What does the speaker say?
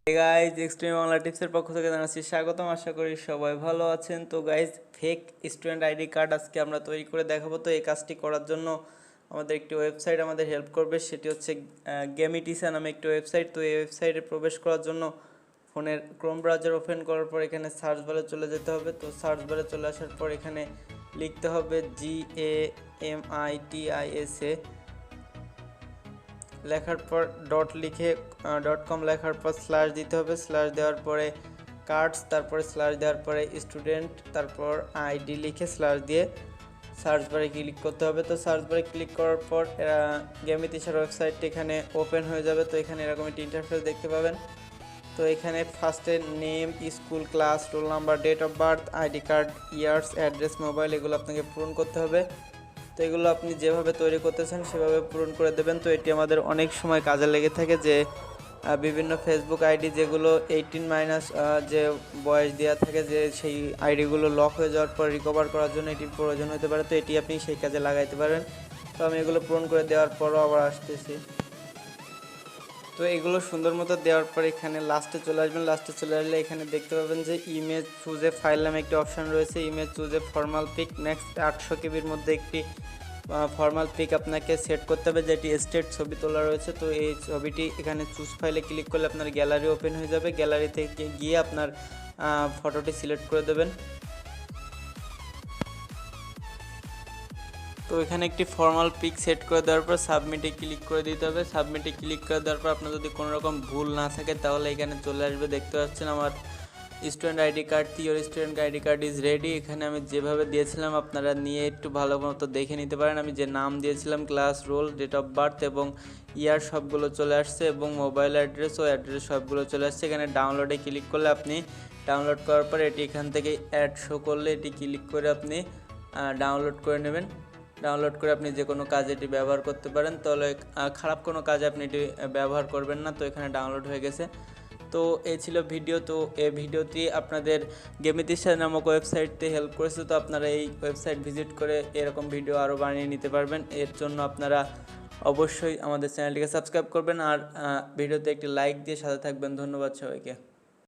Guys extreme Bangla টিপসের পক্ষ থেকে জানাচ্ছি স্বাগতম। আশা করি সবাই ভালো আছেন। তো guys fake student ID card আজকে আমরা তৈরি করে দেখাবো। তো এই কাজটি করার জন্য আমাদের একটি ওয়েবসাইট আমাদের হেল্প করবে, সেটি হচ্ছে গেমিটিসা নামে একটি ওয়েবসাইট। তো এই ওয়েবসাইটে প্রবেশ করার জন্য ফোনের ক্রোম ব্রাউজার ওপেন করার পর এখানে সার্চ বারে চলে যেতে হবে। তো সার্চ বারে চলে আসার পর এখানে লিখতে হবে GAMITISA, লেখার পর .com লেখার পর স্ল্যাশ দিতে হবে। স্ল্যাশ দেওয়ার পরে কার্ডস, তারপরে স্ল্যাশ দেওয়ার পরে স্টুডেন্ট, তারপর আইডি লিখে স্ল্যাশ দিয়ে সার্চ বারে ক্লিক করতে হবে। তো সার্চ বারে ক্লিক করার পর গেমিতিসার ওয়েবসাইটটি এখানে ওপেন হয়ে যাবে। তো এখানে এরকম একটি ইন্টারফেস দেখতে পাবেন। তো এখানে ফার্স্টে name, school, class, roll number, date of birth, ID card, years, address, mobile, এগুলো আপনাকে পূরণ করতে হবে। তো এগুলো আপনি যেভাবে তৈরি করতেছেন সেভাবে পূরণ করে দেবেন। তো এটি আমাদের অনেক সময় কাজে লেগে থাকে, যে বিভিন্ন ফেসবুক আইডি যেগুলো 18 যে বয়স দেওয়া থাকে, যে সেই আইডিগুলো লক হয়ে যাওয়ার পর রিকভার করার জন্য এটির প্রয়োজন হতে পারে। তো এটি আপনি সেই কাজে লাগাইতে পারেন। তো আমি এগুলো পূরণ করে দেওয়ার পরও আবার আসতেছি। তো এগুলো সুন্দর মতো দেওয়ার পর এখানে লাস্টে চলে আসবেন। লাস্টে চলে আসলে এখানে দেখতে পাবেন যে ইমেজ চুজ এ ফাইল নামে একটি অপশান রয়েছে। Image choose a formal pic, next 800 কেবির মধ্যে একটি ফর্মাল পিক আপনাকে সেট করতে হবে, যেটি স্টেট ছবি তোলা রয়েছে। তো এই ছবিটি এখানে চুজ ফাইলে ক্লিক করলে আপনার গ্যালারি ওপেন হয়ে যাবে। গ্যালারি থেকে গিয়ে আপনার ফটোটি সিলেক্ট করে দেবেন। তো এখানে একটি ফর্মাল পিক সেট করে দেওয়ার পর সাবমিটে ক্লিক করে দিতে হবে। সাবমিটে ক্লিক করে দেওয়ার পর আপনার যদি কোনো রকম ভুল না থাকে তাহলে এখানে চলে আসবে। দেখতে পাচ্ছেন আমার স্টুডেন্ট আইডি কার্ডটি, your student ID card is ready. এখানে আমি যেভাবে দিয়েছিলাম আপনারা নিয়ে একটু ভালো মতো দেখে নিতে পারেন। আমি যে নাম দিয়েছিলাম, class, roll, date of birth এবং ইয়ার সবগুলো চলে আসছে, এবং মোবাইল অ্যাড্রেস ও অ্যাড্রেস সবগুলো চলে আসছে। এখানে ডাউনলোডে ক্লিক করলে আপনি ডাউনলোড করার পর এটি এখান থেকে অ্যাড শো করলে এটি ক্লিক করে আপনি ডাউনলোড করে নেবেন। ডাউনলোড করে আপনি যে কোনো কাজে এটি ব্যবহার করতে পারেন। তাহলে খারাপ কোনো কাজে আপনি এটি ব্যবহার করবেন না। তো এখানে ডাউনলোড হয়ে গেছে। তো এই ছিল ভিডিও। তো এই ভিডিওটি আপনাদের গেমিতিসা নামক ওয়েবসাইটতে হেল্প করেছে। তো আপনারা এই ওয়েবসাইট ভিজিট করে এরকম ভিডিও আরও বানিয়ে নিতে পারবেন। এর জন্য আপনারা অবশ্যই আমাদের চ্যানেলটিকে সাবস্ক্রাইব করবেন আর ভিডিওতে একটি লাইক দিয়ে সাথে থাকবেন। ধন্যবাদ সবাইকে।